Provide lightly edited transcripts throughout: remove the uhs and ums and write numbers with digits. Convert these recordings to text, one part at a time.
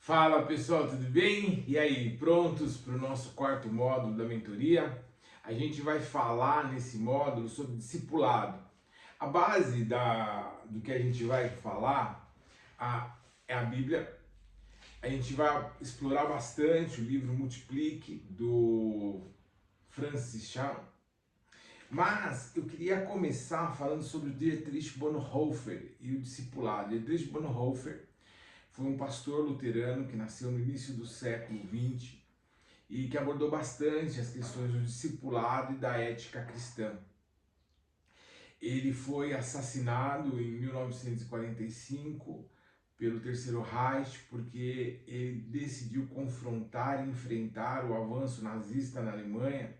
Fala pessoal, tudo bem? E aí, prontos para o nosso quarto módulo da mentoria? A gente vai falar nesse módulo sobre discipulado. A base do que a gente vai falar é a Bíblia. A gente vai explorar bastante o livro Multiplique, do Francis Chan. Mas eu queria começar falando sobre o Dietrich Bonhoeffer e o discipulado. Dietrich Bonhoeffer foi um pastor luterano que nasceu no início do século XX e que abordou bastante as questões do discipulado e da ética cristã. Ele foi assassinado em 1945 pelo Terceiro Reich porque ele decidiu confrontar e enfrentar o avanço nazista na Alemanha.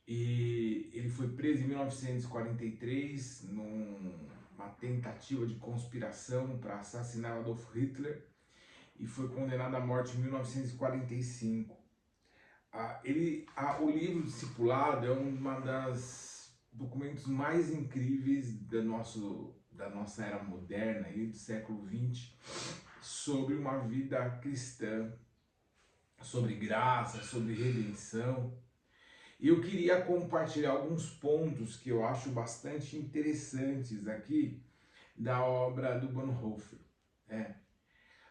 E ele foi preso em 1943 numa tentativa de conspiração para assassinar Adolf Hitler e foi condenado à morte em 1945. O livro Discipulado é um dos documentos mais incríveis da nossa era moderna, aí, do século XX, sobre uma vida cristã, sobre graça, sobre redenção. E eu queria compartilhar alguns pontos que eu acho bastante interessantes aqui da obra do Bonhoeffer.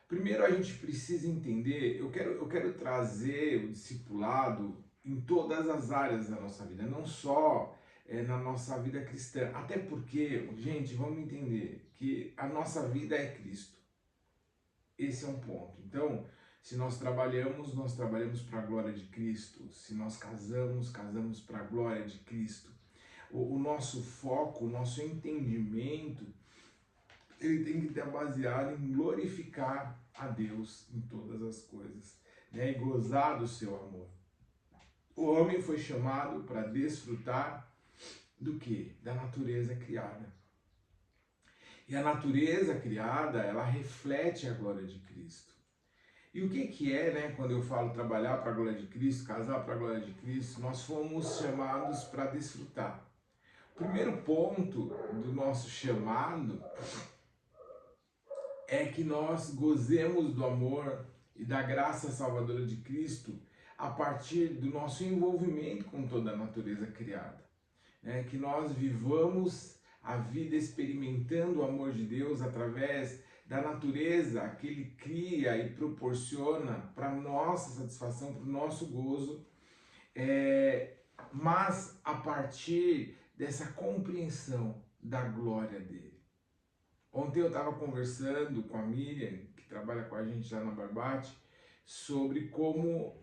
Primeiro a gente precisa entender, eu quero trazer o discipulado em todas as áreas da nossa vida, não só na nossa vida cristã. Até porque, gente, vamos entender que a nossa vida é Cristo. Esse é um ponto. Então, se nós trabalhamos para a glória de Cristo. Se nós casamos para a glória de Cristo. O nosso foco, o nosso entendimento, ele tem que estar baseado em glorificar a Deus em todas as coisas, né? E gozar do seu amor. O homem foi chamado para desfrutar do quê? Da natureza criada. E a natureza criada, ela reflete a glória de Cristo. E o que é, né, quando eu falo trabalhar para a glória de Cristo, casar para a glória de Cristo, nós fomos chamados para desfrutar. O primeiro ponto do nosso chamado é que nós gozemos do amor e da graça salvadora de Cristo a partir do nosso envolvimento com toda a natureza criada. Que nós vivamos a vida experimentando o amor de Deus através da natureza que Ele cria e proporciona para nossa satisfação, para o nosso gozo, mas a partir dessa compreensão da glória dele. Ontem eu estava conversando com a Miriam, que trabalha com a gente lá na Barbate, sobre como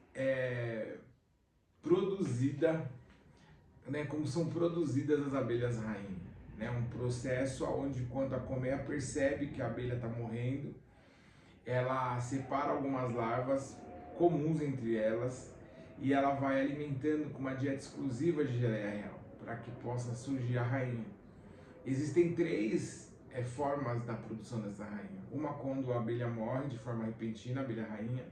como são produzidas as abelhas rainha. Um processo onde, quando a colmeia percebe que a abelha está morrendo, ela separa algumas larvas comuns entre elas e ela vai alimentando com uma dieta exclusiva de geleia real, para que possa surgir a rainha. Existem três formas da produção dessa rainha. Uma quando a abelha morre de forma repentina, a abelha rainha.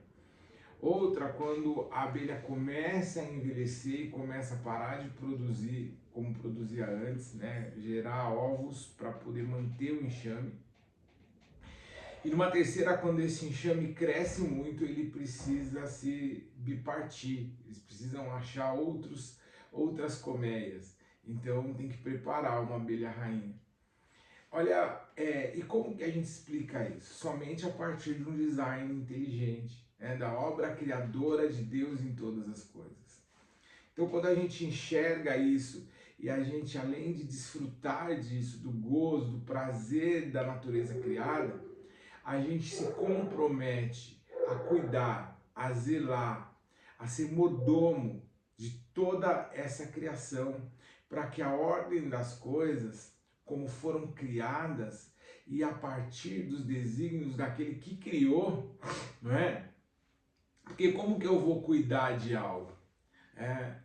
Outra quando a abelha começa a envelhecer e começa a parar de produzir como produzia antes, gerar ovos para poder manter o enxame. E numa terceira, quando esse enxame cresce muito, ele precisa se bipartir, eles precisam achar outras colmeias. Então tem que preparar uma abelha rainha. Olha, e como que a gente explica isso? Somente a partir de um design inteligente, da obra criadora de Deus em todas as coisas. Então, quando a gente enxerga isso e a gente, além de desfrutar disso, do gozo, do prazer da natureza criada, a gente se compromete a cuidar, a zelar, a ser mordomo de toda essa criação, para que a ordem das coisas, como foram criadas, e a partir dos desígnios daquele que criou, não é? Porque como que eu vou cuidar de algo?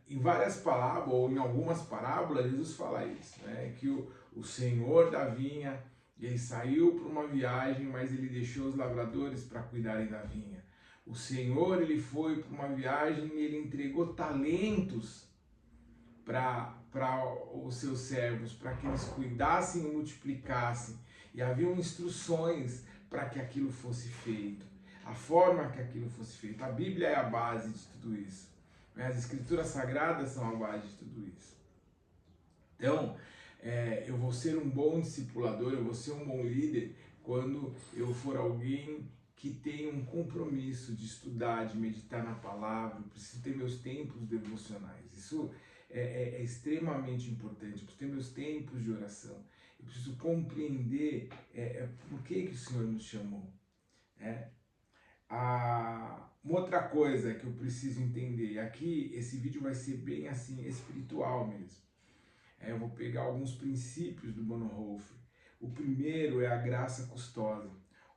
Em várias parábolas, ou em algumas parábolas, Jesus fala isso, que o Senhor da vinha, ele saiu para uma viagem, mas ele deixou os lavradores para cuidarem da vinha. O Senhor, ele foi para uma viagem e ele entregou talentos para os seus servos, para que eles cuidassem e multiplicassem. E haviam instruções para que aquilo fosse feito. A forma que aquilo fosse feito. A Bíblia é a base de tudo isso. As Escrituras Sagradas são a base de tudo isso. Então, eu vou ser um bom discipulador, eu vou ser um bom líder quando eu for alguém que tem um compromisso de estudar, de meditar na palavra. Eu preciso ter meus tempos devocionais. Isso é extremamente importante. Eu preciso ter meus tempos de oração. Eu preciso compreender por que o Senhor nos chamou. Uma outra coisa que eu preciso entender, aqui esse vídeo vai ser bem assim, espiritual mesmo. Eu vou pegar alguns princípios do Bonhoeffer. O primeiro é a graça custosa.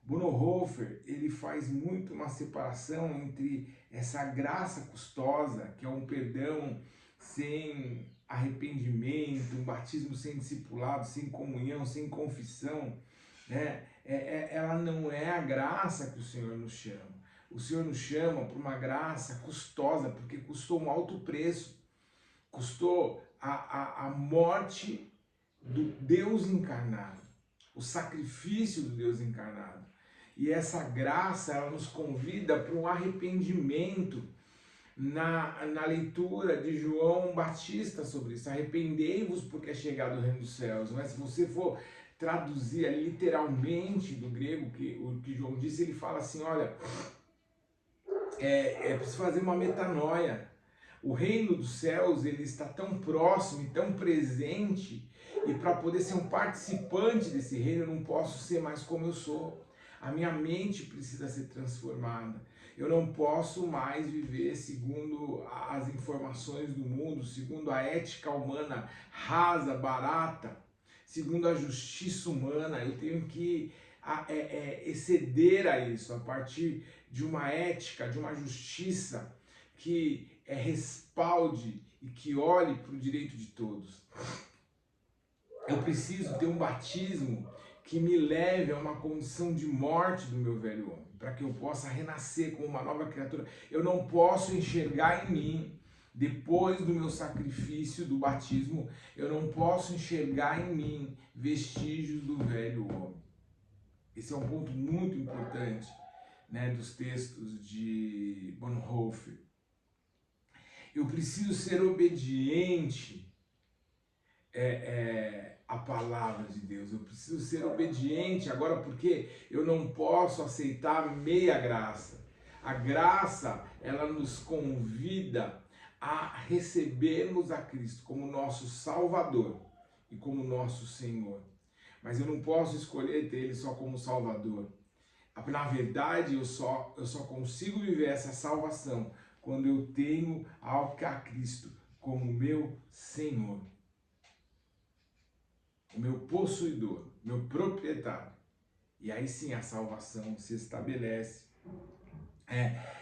O Bonhoeffer, ele faz muito uma separação entre essa graça custosa, que é um perdão sem arrependimento, um batismo sem discipulado, sem comunhão, sem confissão, né? Ela não é a graça que o Senhor nos chama. O Senhor nos chama por uma graça custosa, porque custou um alto preço. Custou a morte do Deus encarnado, o sacrifício do Deus encarnado. E essa graça, ela nos convida para um arrependimento na leitura de João Batista sobre isso. Arrependei-vos porque é chegado o reino dos céus. Mas se você for traduzir literalmente do grego o que João disse, ele fala assim, olha, é preciso fazer uma metanoia. O reino dos céus, ele está tão próximo e tão presente, e para poder ser um participante desse reino, eu não posso ser mais como eu sou. A minha mente precisa ser transformada. Eu não posso mais viver segundo as informações do mundo, segundo a ética humana rasa, barata, segundo a justiça humana. Eu tenho que exceder a isso, a partir de uma ética, de uma justiça que respalde e que olhe para o direito de todos. Eu preciso ter um batismo que me leve a uma condição de morte do meu velho homem, para que eu possa renascer como uma nova criatura. Eu não posso enxergar em mim, depois do meu sacrifício do batismo, eu não posso enxergar em mim vestígios do velho homem. Esse é um ponto muito importante, né, dos textos de Bonhoeffer. Eu preciso ser obediente à palavra de Deus. Eu preciso ser obediente agora, porque eu não posso aceitar meia graça. A graça, ela nos convida a recebermos a Cristo como nosso Salvador e como nosso Senhor. Mas eu não posso escolher ter Ele só como Salvador. Na verdade, eu só consigo viver essa salvação quando eu tenho a Cristo como meu Senhor, o meu possuidor, meu proprietário. E aí sim a salvação se estabelece.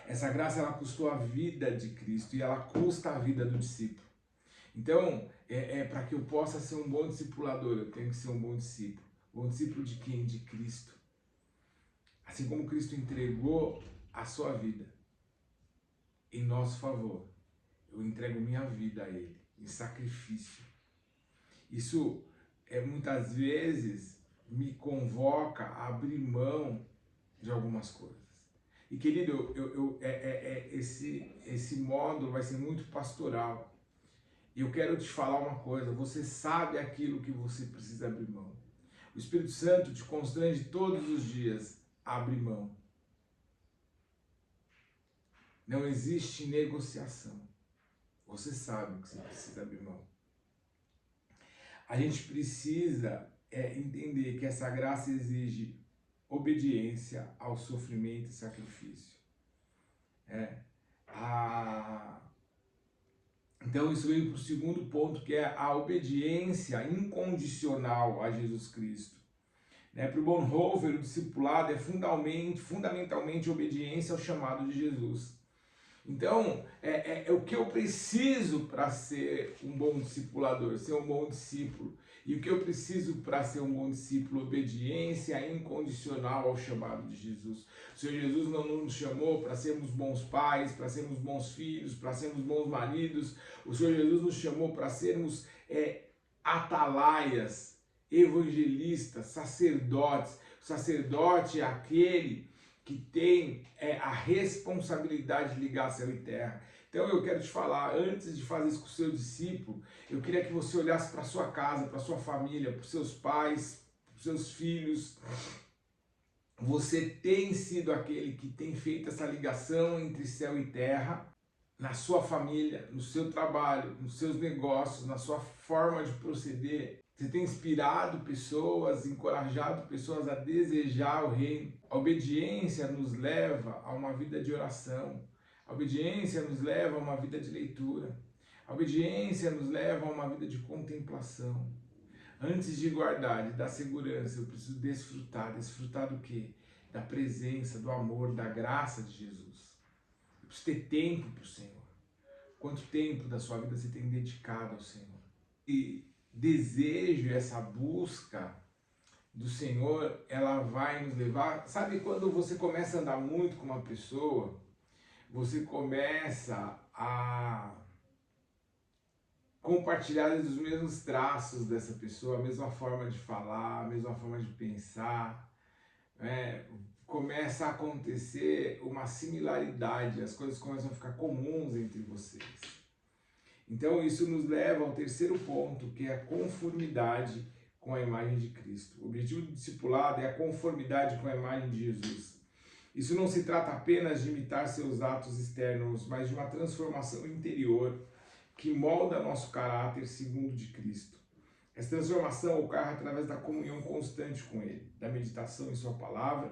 Essa graça, ela custou a vida de Cristo e ela custa a vida do discípulo. Então, para que eu possa ser um bom discipulador, eu tenho que ser um bom discípulo. Bom discípulo de quem? De Cristo. Assim como Cristo entregou a sua vida em nosso favor, eu entrego minha vida a Ele, em sacrifício. Isso muitas vezes me convoca a abrir mão de algumas coisas. E querido, esse módulo vai ser muito pastoral. E eu quero te falar uma coisa, você sabe aquilo que você precisa abrir mão. O Espírito Santo te constrange todos os dias a abrir mão. Não existe negociação. Você sabe que você precisa abrir mão. A gente precisa entender que essa graça exige obediência ao sofrimento e sacrifício. Então isso veio para o segundo ponto, que é a obediência incondicional a Jesus Cristo. Para o Bonhoeffer, o discipulado é fundamentalmente obediência ao chamado de Jesus. Então, o que eu preciso para ser um bom discipulador, ser um bom discípulo. E o que eu preciso para ser um bom discípulo? Obediência incondicional ao chamado de Jesus. O Senhor Jesus não nos chamou para sermos bons pais, para sermos bons filhos, para sermos bons maridos. O Senhor Jesus nos chamou para sermos atalaias, evangelistas, sacerdotes. O sacerdote é aquele que tem a responsabilidade de ligar céu e terra. Então eu quero te falar, antes de fazer isso com o seu discípulo, eu queria que você olhasse para sua casa, para sua família, para os seus pais, para os seus filhos. Você tem sido aquele que tem feito essa ligação entre céu e terra, na sua família, no seu trabalho, nos seus negócios, na sua forma de proceder. Você tem inspirado pessoas, encorajado pessoas a desejar o reino. A obediência nos leva a uma vida de oração. A obediência nos leva a uma vida de leitura. A obediência nos leva a uma vida de contemplação. Antes de guardar, de dar segurança, eu preciso desfrutar. Desfrutar do quê? Da presença, do amor, da graça de Jesus. Eu preciso ter tempo para o Senhor. Quanto tempo da sua vida você tem dedicado ao Senhor? E desejo, essa busca do Senhor, ela vai nos levar... Sabe quando você começa a andar muito com uma pessoa, você começa a compartilhar os mesmos traços dessa pessoa, a mesma forma de falar, a mesma forma de pensar, começa a acontecer uma similaridade, as coisas começam a ficar comuns entre vocês. Então isso nos leva ao terceiro ponto, que é a conformidade com a imagem de Cristo. O objetivo do discipulado é a conformidade com a imagem de Jesus. Isso não se trata apenas de imitar seus atos externos, mas de uma transformação interior que molda nosso caráter segundo de Cristo. Essa transformação ocorre através da comunhão constante com Ele, da meditação em Sua palavra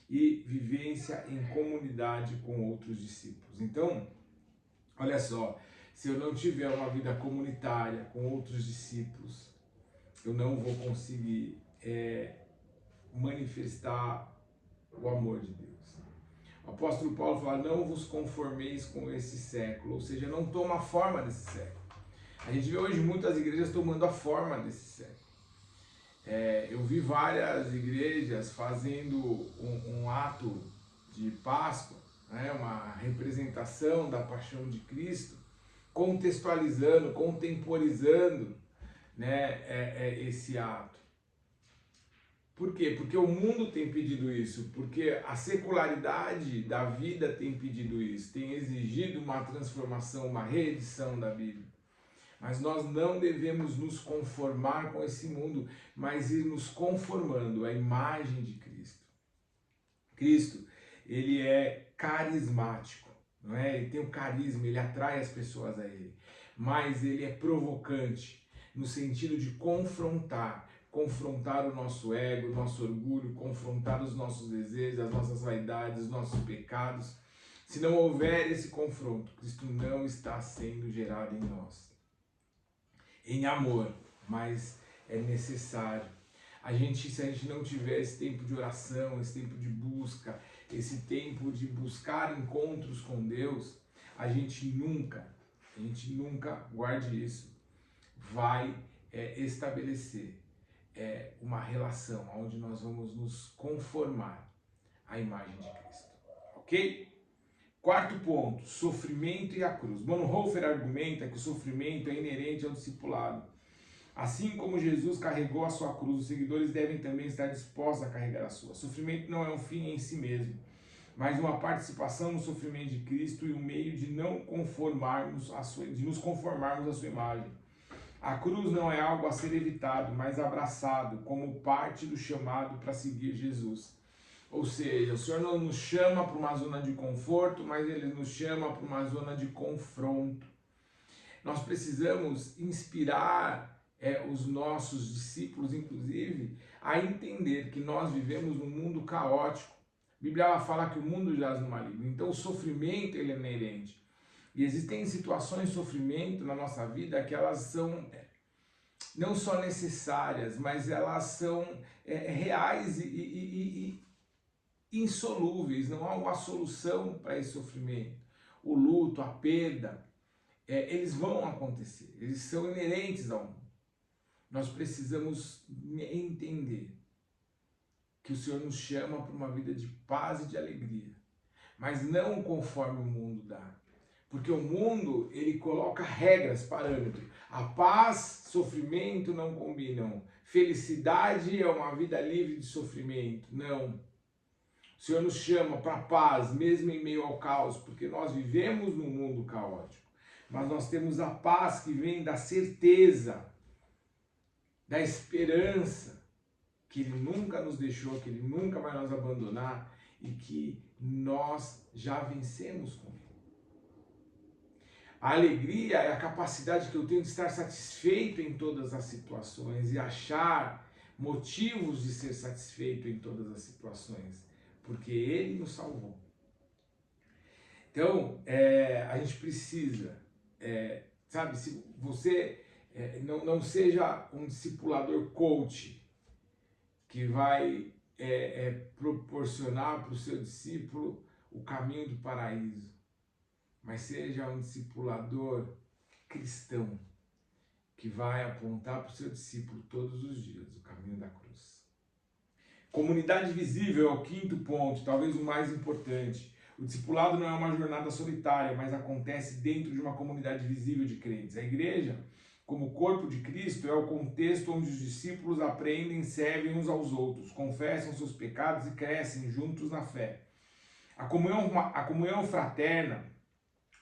e vivência em comunidade com outros discípulos. Então, olha só, se eu não tiver uma vida comunitária com outros discípulos, eu não vou conseguir manifestar o amor de Deus. O apóstolo Paulo fala, não vos conformeis com esse século, ou seja, não toma a forma desse século. A gente vê hoje muitas igrejas tomando a forma desse século. Eu vi várias igrejas fazendo um ato de Páscoa, uma representação da paixão de Cristo, contextualizando, contemporizando esse ato. Por quê? Porque o mundo tem pedido isso, porque a secularidade da vida tem pedido isso, tem exigido uma transformação, uma reedição da Bíblia. Mas nós não devemos nos conformar com esse mundo, mas ir nos conformando à imagem de Cristo. Cristo, ele é carismático, não é? Ele tem o carisma, ele atrai as pessoas a ele, mas ele é provocante, no sentido de confrontar o nosso ego, o nosso orgulho, confrontar os nossos desejos, as nossas vaidades, os nossos pecados. Se não houver esse confronto, Cristo não está sendo gerado em nós. Em amor, mas é necessário. Se a gente não tiver esse tempo de oração, esse tempo de busca, esse tempo de buscar encontros com Deus, a gente nunca, guarde isso, vai estabelecer uma relação onde nós vamos nos conformar à imagem de Cristo. Ok? Quarto ponto, sofrimento e a cruz. Bonhoeffer argumenta que o sofrimento é inerente ao discipulado. Assim como Jesus carregou a sua cruz, os seguidores devem também estar dispostos a carregar a sua. Sofrimento não é um fim em si mesmo, mas uma participação no sofrimento de Cristo e um meio de nos conformarmos à sua imagem. A cruz não é algo a ser evitado, mas abraçado como parte do chamado para seguir Jesus. Ou seja, o Senhor não nos chama para uma zona de conforto, mas Ele nos chama para uma zona de confronto. Nós precisamos inspirar os nossos discípulos, inclusive, a entender que nós vivemos num mundo caótico. A Bíblia fala que o mundo jaz no maligno, então o sofrimento ele é inerente. E existem situações de sofrimento na nossa vida que elas são não só necessárias, mas elas são reais e insolúveis. Não há uma solução para esse sofrimento. O luto, a perda, eles vão acontecer. Eles são inerentes ao mundo. Nós precisamos entender que o Senhor nos chama para uma vida de paz e de alegria, mas não conforme o mundo dá. Porque o mundo, ele coloca regras, parâmetros. A paz, sofrimento não combinam. Felicidade é uma vida livre de sofrimento. Não. O Senhor nos chama para a paz, mesmo em meio ao caos, porque nós vivemos num mundo caótico. Mas nós temos a paz que vem da certeza, da esperança, que Ele nunca nos deixou, que Ele nunca vai nos abandonar e que nós já vencemos com Ele. A alegria é a capacidade que eu tenho de estar satisfeito em todas as situações e achar motivos de ser satisfeito em todas as situações, porque Ele nos salvou. Então, a gente precisa, sabe, se você não seja um discipulador coach que vai proporcionar para o seu discípulo o caminho do paraíso, mas seja um discipulador cristão que vai apontar para o seu discípulo todos os dias o caminho da cruz. Comunidade visível é o quinto ponto, talvez o mais importante. O discipulado não é uma jornada solitária, mas acontece dentro de uma comunidade visível de crentes. A igreja, como corpo de Cristo, é o contexto onde os discípulos aprendem, servem uns aos outros, confessam seus pecados e crescem juntos na fé. A comunhão fraterna,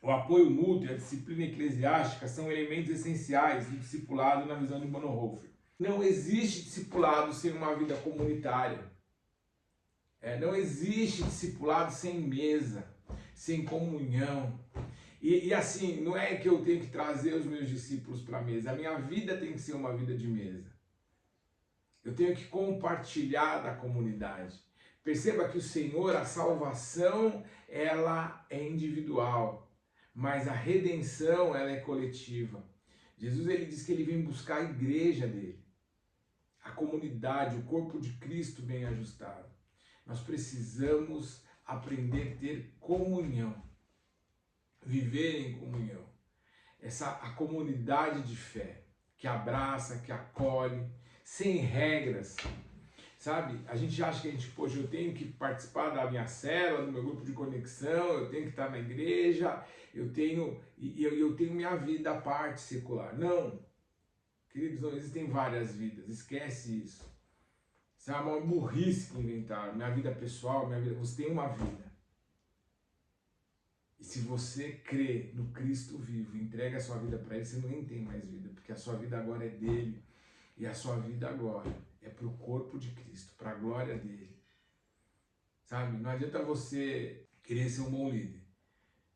o apoio mútuo e a disciplina eclesiástica são elementos essenciais do discipulado na visão de Bonhoeffer. Não existe discipulado sem uma vida comunitária. Não existe discipulado sem mesa, sem comunhão. E assim, não é que eu tenho que trazer os meus discípulos para a mesa. A minha vida tem que ser uma vida de mesa. Eu tenho que compartilhar da comunidade. Perceba que o Senhor, a salvação, ela é individual. Mas a redenção, ela é coletiva. Jesus, ele diz que ele vem buscar a igreja dele. A comunidade, o corpo de Cristo bem ajustado. Nós precisamos aprender a ter comunhão. Viver em comunhão. A comunidade de fé, que abraça, que acolhe, sem regras. Sabe? A gente acha que poxa, eu tenho que participar da minha célula, do meu grupo de conexão, eu tenho que estar na igreja, eu tenho minha vida à parte secular. Não. Queridos, não existem várias vidas, esquece isso. Isso é uma burrice que inventaram. Minha vida pessoal, você tem uma vida. E se você crê no Cristo vivo, entrega a sua vida para Ele, você nem tem mais vida, porque a sua vida agora é dele, e a sua vida agora é para o corpo de Cristo, para a glória dele. Sabe? Não adianta você querer ser um bom líder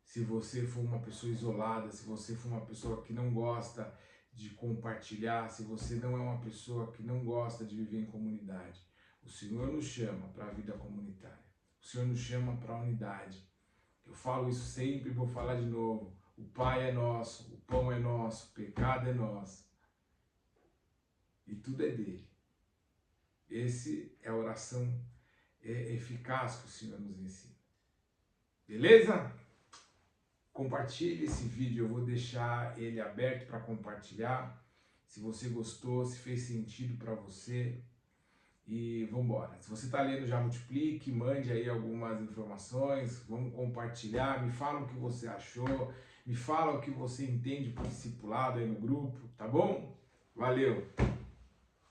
se você for uma pessoa isolada, se você for uma pessoa que não gosta de compartilhar, se você não é uma pessoa que não gosta de viver em comunidade. O Senhor nos chama para a vida comunitária. O Senhor nos chama para a unidade. Eu falo isso sempre e vou falar de novo. O Pai é nosso, o pão é nosso, o pecado é nosso. E tudo é dele. Esse é a oração eficaz que o Senhor nos ensina. Beleza? Compartilhe esse vídeo, eu vou deixar ele aberto para compartilhar. Se você gostou, se fez sentido para você. E vamos embora. Se você está lendo, já multiplique, mande aí algumas informações, vamos compartilhar, me fala o que você achou, me fala o que você entende por discipulado aí no grupo, tá bom? Valeu!